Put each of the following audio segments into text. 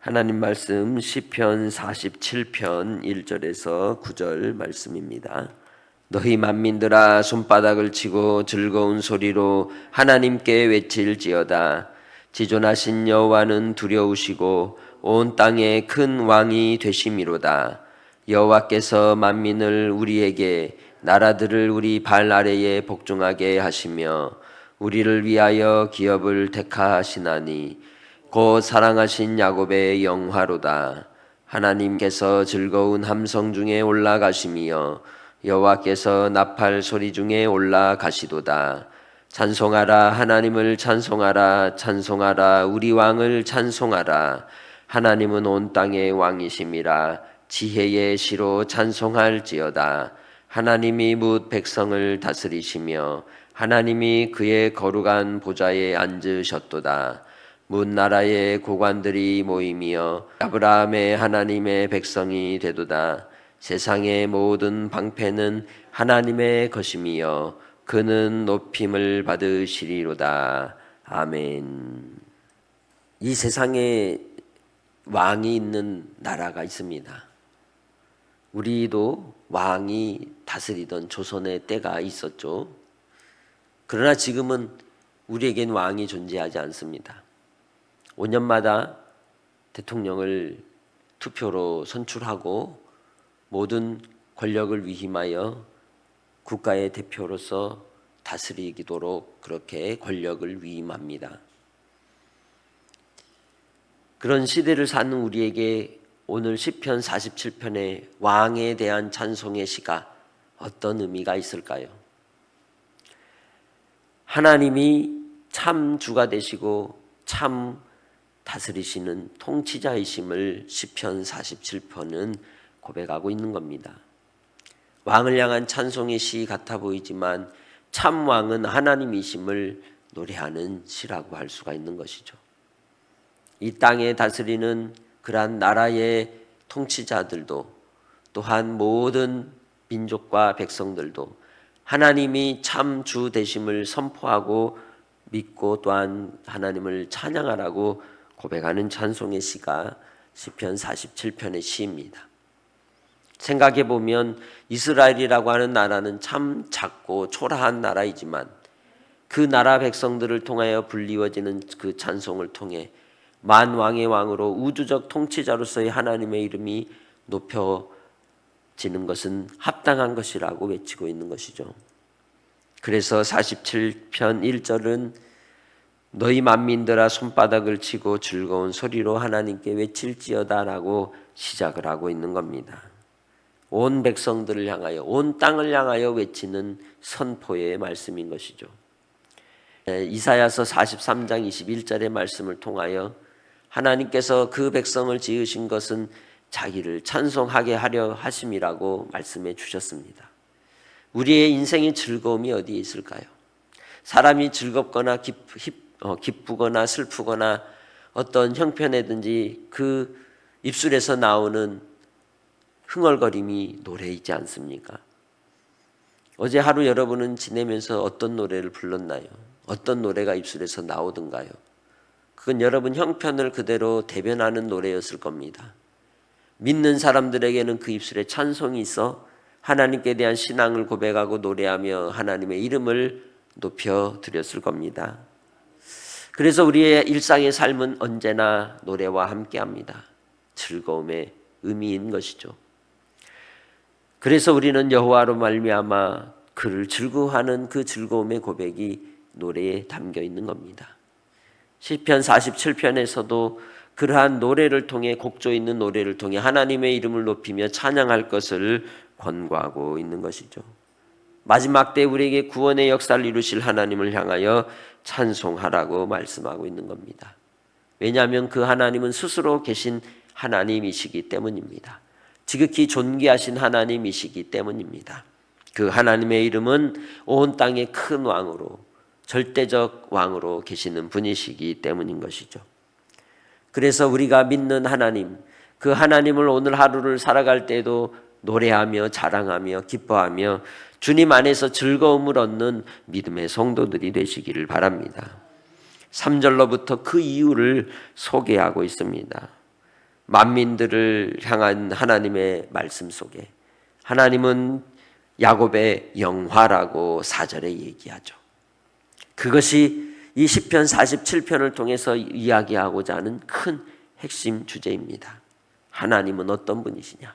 하나님 말씀 시편 47편 1절에서 9절 말씀입니다. 너희 만민들아 손바닥을 치고 즐거운 소리로 하나님께 외칠지어다. 지존하신 여호와는 두려우시고 온 땅에 큰 왕이 되심이로다. 여호와께서 만민을 우리에게 나라들을 우리 발 아래에 복종하게 하시며 우리를 위하여 기업을 택하시나니 곧 사랑하신 야곱의 영화로다. 하나님께서 즐거운 함성 중에 올라가시며 여호와께서 나팔 소리 중에 올라가시도다. 찬송하라 하나님을 찬송하라 찬송하라 우리 왕을 찬송하라. 하나님은 온 땅의 왕이심이라. 지혜의 시로 찬송할지어다. 하나님이 뭇 백성을 다스리시며 하나님이 그의 거룩한 보좌에 앉으셨도다. 문 나라의 고관들이 모이며 아브라함의 하나님의 백성이 되도다. 세상의 모든 방패는 하나님의 것이며 그는 높임을 받으시리로다. 아멘. 이 세상에 왕이 있는 나라가 있습니다. 우리도 왕이 다스리던 조선의 때가 있었죠. 그러나 지금은 우리에겐 왕이 존재하지 않습니다. 5년마다 대통령을 투표로 선출하고 모든 권력을 위임하여 국가의 대표로서 다스리도록 그렇게 권력을 위임합니다. 그런 시대를 사는 우리에게 오늘 시편 47편의 왕에 대한 찬송의 시가 어떤 의미가 있을까요? 하나님이 참 주가 되시고 참 다스리시는 통치자이심을 시편 47편은 고백하고 있는 겁니다. 왕을 향한 찬송의 시 같아 보이지만 참 왕은 하나님이심을 노래하는 시라고 할 수가 있는 것이죠. 이 땅에 다스리는 그러한 나라의 통치자들도 또한 모든 민족과 백성들도 하나님이 참 주 되심을 선포하고 믿고 또한 하나님을 찬양하라고 고백하는 찬송의 시가 시편 47편의 시입니다. 생각해 보면 이스라엘이라고 하는 나라는 참 작고 초라한 나라이지만 그 나라 백성들을 통하여 불리워지는 그 찬송을 통해 만왕의 왕으로 우주적 통치자로서의 하나님의 이름이 높여지는 것은 합당한 것이라고 외치고 있는 것이죠. 그래서 47편 1절은 너희 만민들아 손바닥을 치고 즐거운 소리로 하나님께 외칠지어다 라고 시작을 하고 있는 겁니다. 온 백성들을 향하여 온 땅을 향하여 외치는 선포의 말씀인 것이죠. 이사야서 43장 21절의 말씀을 통하여 하나님께서 그 백성을 지으신 것은 자기를 찬송하게 하려 하심이라고 말씀해 주셨습니다. 우리의 인생의 즐거움이 어디에 있을까요? 사람이 즐겁거나 기쁘거나 슬프거나 어떤 형편이든지 그 입술에서 나오는 흥얼거림이 노래이지 않습니까? 어제 하루 여러분은 지내면서 어떤 노래를 불렀나요? 어떤 노래가 입술에서 나오던가요? 그건 여러분 형편을 그대로 대변하는 노래였을 겁니다. 믿는 사람들에게는 그 입술에 찬송이 있어 하나님께 대한 신앙을 고백하고 노래하며 하나님의 이름을 높여드렸을 겁니다. 그래서 우리의 일상의 삶은 언제나 노래와 함께합니다. 즐거움의 의미인 것이죠. 그래서 우리는 여호와로 말미암아 그를 즐거워하는 그 즐거움의 고백이 노래에 담겨 있는 겁니다. 시편 47편에서도 그러한 노래를 통해 곡조 있는 노래를 통해 하나님의 이름을 높이며 찬양할 것을 권고하고 있는 것이죠. 마지막 때 우리에게 구원의 역사를 이루실 하나님을 향하여 찬송하라고 말씀하고 있는 겁니다. 왜냐하면 그 하나님은 스스로 계신 하나님이시기 때문입니다. 지극히 존귀하신 하나님이시기 때문입니다. 그 하나님의 이름은 온 땅의 큰 왕으로 절대적 왕으로 계시는 분이시기 때문인 것이죠. 그래서 우리가 믿는 하나님, 그 하나님을 오늘 하루를 살아갈 때도 노래하며 자랑하며 기뻐하며 주님 안에서 즐거움을 얻는 믿음의 성도들이 되시기를 바랍니다. 3절로부터 그 이유를 소개하고 있습니다. 만민들을 향한 하나님의 말씀 속에 하나님은 야곱의 영화라고 4절에 얘기하죠. 그것이 이 시편 47편을 통해서 이야기하고자 하는 큰 핵심 주제입니다. 하나님은 어떤 분이시냐?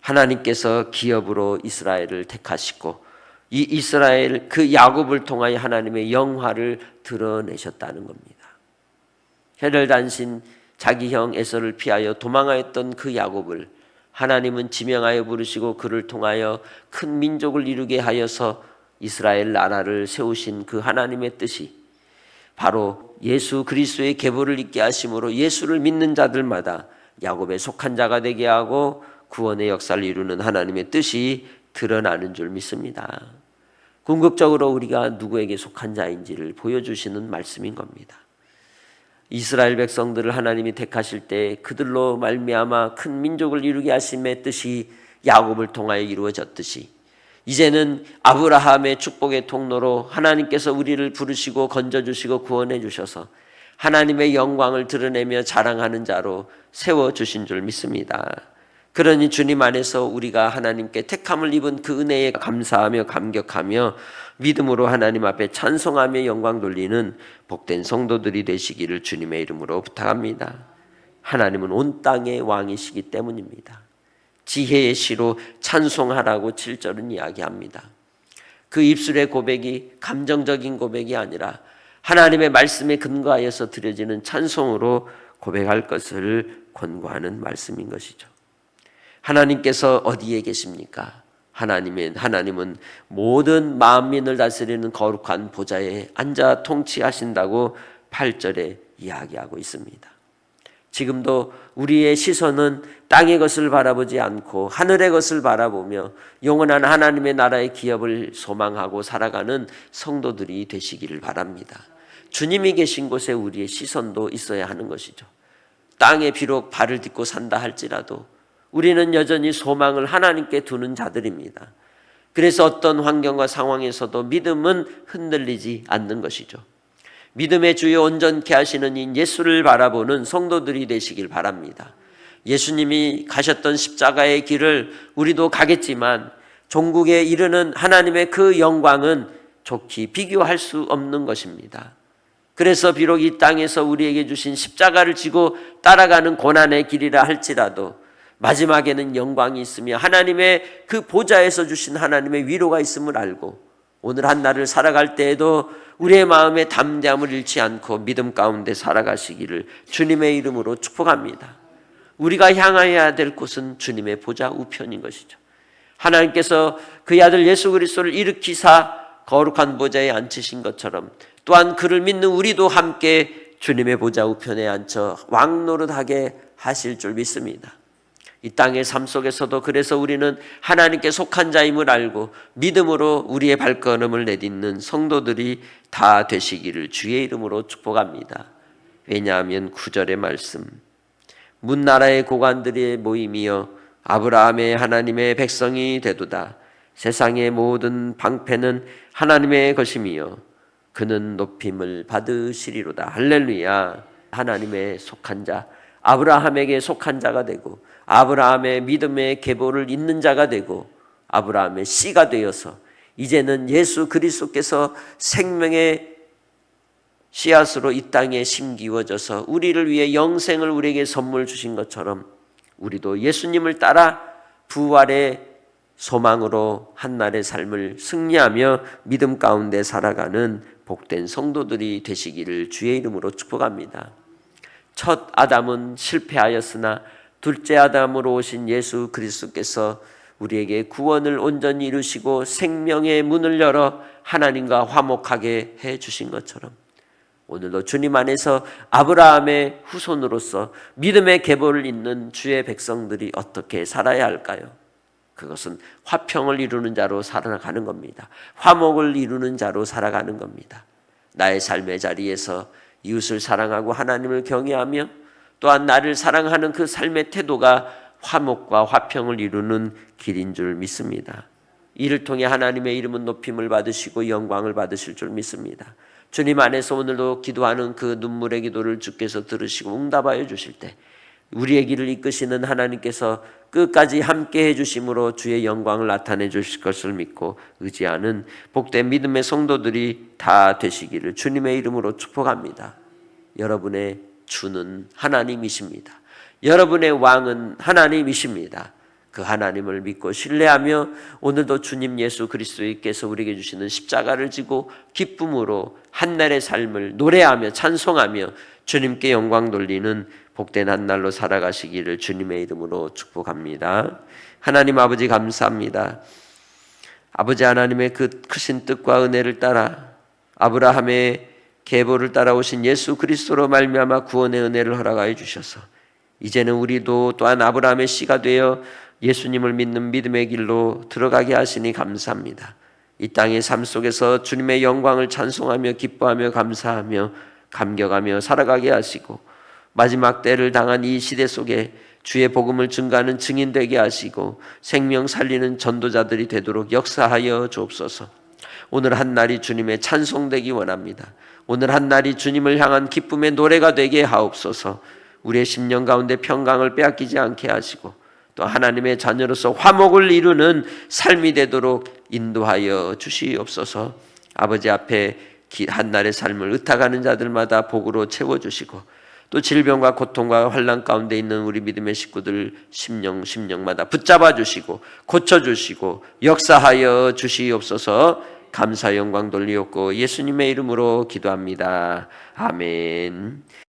하나님께서 기업으로 이스라엘을 택하시고 이 이스라엘 그 야곱을 통하여 하나님의 영화를 드러내셨다는 겁니다. 해를 단신 자기 형 에서를 피하여 도망하였던 그 야곱을 하나님은 지명하여 부르시고 그를 통하여 큰 민족을 이루게 하여서 이스라엘 나라를 세우신 그 하나님의 뜻이 바로 예수 그리스도의 계보를 있게 하심으로 예수를 믿는 자들마다 야곱에 속한 자가 되게 하고 구원의 역사를 이루는 하나님의 뜻이 드러나는 줄 믿습니다. 궁극적으로 우리가 누구에게 속한 자인지를 보여주시는 말씀인 겁니다. 이스라엘 백성들을 하나님이 택하실 때 그들로 말미암아 큰 민족을 이루게 하심의 뜻이 야곱을 통하여 이루어졌듯이 이제는 아브라함의 축복의 통로로 하나님께서 우리를 부르시고 건져주시고 구원해 주셔서 하나님의 영광을 드러내며 자랑하는 자로 세워주신 줄 믿습니다. 그러니 주님 안에서 우리가 하나님께 택함을 입은 그 은혜에 감사하며 감격하며 믿음으로 하나님 앞에 찬송하며 영광 돌리는 복된 성도들이 되시기를 주님의 이름으로 부탁합니다. 하나님은 온 땅의 왕이시기 때문입니다. 지혜의 시로 찬송하라고 7절은 이야기합니다. 그 입술의 고백이 감정적인 고백이 아니라 하나님의 말씀에 근거하여서 드려지는 찬송으로 고백할 것을 권고하는 말씀인 것이죠. 하나님께서 어디에 계십니까? 하나님은 모든 만민을 다스리는 거룩한 보좌에 앉아 통치하신다고 8절에 이야기하고 있습니다. 지금도 우리의 시선은 땅의 것을 바라보지 않고 하늘의 것을 바라보며 영원한 하나님의 나라의 기업을 소망하고 살아가는 성도들이 되시기를 바랍니다. 주님이 계신 곳에 우리의 시선도 있어야 하는 것이죠. 땅에 비록 발을 딛고 산다 할지라도 우리는 여전히 소망을 하나님께 두는 자들입니다. 그래서 어떤 환경과 상황에서도 믿음은 흔들리지 않는 것이죠. 믿음의 주요 온전케 하시는 이 예수를 바라보는 성도들이 되시길 바랍니다. 예수님이 가셨던 십자가의 길을 우리도 가겠지만 종국에 이르는 하나님의 그 영광은 좋게 비교할 수 없는 것입니다. 그래서 비록 이 땅에서 우리에게 주신 십자가를 지고 따라가는 고난의 길이라 할지라도 마지막에는 영광이 있으며 하나님의 그 보좌에서 주신 하나님의 위로가 있음을 알고 오늘 한 날을 살아갈 때에도 우리의 마음에 담대함을 잃지 않고 믿음 가운데 살아가시기를 주님의 이름으로 축복합니다. 우리가 향하여야 될 곳은 주님의 보좌 우편인 것이죠. 하나님께서 그의 아들 예수 그리스도를 일으키사 거룩한 보좌에 앉히신 것처럼 또한 그를 믿는 우리도 함께 주님의 보좌 우편에 앉혀 왕노릇하게 하실 줄 믿습니다. 이 땅의 삶 속에서도 그래서 우리는 하나님께 속한 자임을 알고 믿음으로 우리의 발걸음을 내딛는 성도들이 다 되시기를 주의 이름으로 축복합니다. 왜냐하면 9절의 말씀 문나라의 고관들의 모임이여 아브라함의 하나님의 백성이 되도다. 세상의 모든 방패는 하나님의 것임이여 그는 높임을 받으시리로다. 할렐루야. 하나님의 속한 자 아브라함에게 속한 자가 되고 아브라함의 믿음의 계보를 잇는 자가 되고 아브라함의 씨가 되어서 이제는 예수 그리스도께서 생명의 씨앗으로 이 땅에 심기워져서 우리를 위해 영생을 우리에게 선물 주신 것처럼 우리도 예수님을 따라 부활의 소망으로 한날의 삶을 승리하며 믿음 가운데 살아가는 복된 성도들이 되시기를 주의 이름으로 축복합니다. 첫 아담은 실패하였으나 둘째 아담으로 오신 예수 그리스도께서 우리에게 구원을 온전히 이루시고 생명의 문을 열어 하나님과 화목하게 해 주신 것처럼 오늘도 주님 안에서 아브라함의 후손으로서 믿음의 계보를 잇는 주의 백성들이 어떻게 살아야 할까요? 그것은 화평을 이루는 자로 살아가는 겁니다. 화목을 이루는 자로 살아가는 겁니다. 나의 삶의 자리에서 이웃을 사랑하고 하나님을 경외하며 또한 나를 사랑하는 그 삶의 태도가 화목과 화평을 이루는 길인 줄 믿습니다. 이를 통해 하나님의 이름은 높임을 받으시고 영광을 받으실 줄 믿습니다. 주님 안에서 오늘도 기도하는 그 눈물의 기도를 주께서 들으시고 응답하여 주실 때 우리의 길을 이끄시는 하나님께서 끝까지 함께 해주심으로 주의 영광을 나타내 주실 것을 믿고 의지하는 복된 믿음의 성도들이 다 되시기를 주님의 이름으로 축복합니다. 여러분의 주는 하나님이십니다. 여러분의 왕은 하나님이십니다. 그 하나님을 믿고 신뢰하며 오늘도 주님 예수 그리스도께서 우리에게 주시는 십자가를 지고 기쁨으로 한날의 삶을 노래하며 찬송하며 주님께 영광 돌리는 복된 한날로 살아가시기를 주님의 이름으로 축복합니다. 하나님 아버지 감사합니다. 아버지 하나님의 그 크신 뜻과 은혜를 따라 아브라함의 계보를 따라오신 예수 그리스도로 말미암아 구원의 은혜를 허락하여 주셔서 이제는 우리도 또한 아브라함의 씨가 되어 예수님을 믿는 믿음의 길로 들어가게 하시니 감사합니다. 이 땅의 삶 속에서 주님의 영광을 찬송하며 기뻐하며 감사하며 감격하며 살아가게 하시고 마지막 때를 당한 이 시대 속에 주의 복음을 증거하는 증인 되게 하시고 생명 살리는 전도자들이 되도록 역사하여 주옵소서. 오늘 한 날이 주님의 찬송되기 원합니다. 오늘 한 날이 주님을 향한 기쁨의 노래가 되게 하옵소서. 우리의 심령 가운데 평강을 빼앗기지 않게 하시고 또 하나님의 자녀로서 화목을 이루는 삶이 되도록 인도하여 주시옵소서. 아버지 앞에 한날의 삶을 의탁하는 자들마다 복으로 채워주시고 또 질병과 고통과 환난 가운데 있는 우리 믿음의 식구들 심령마다 붙잡아 주시고 고쳐주시고 역사하여 주시옵소서. 감사 영광 돌리옵고 예수님의 이름으로 기도합니다. 아멘.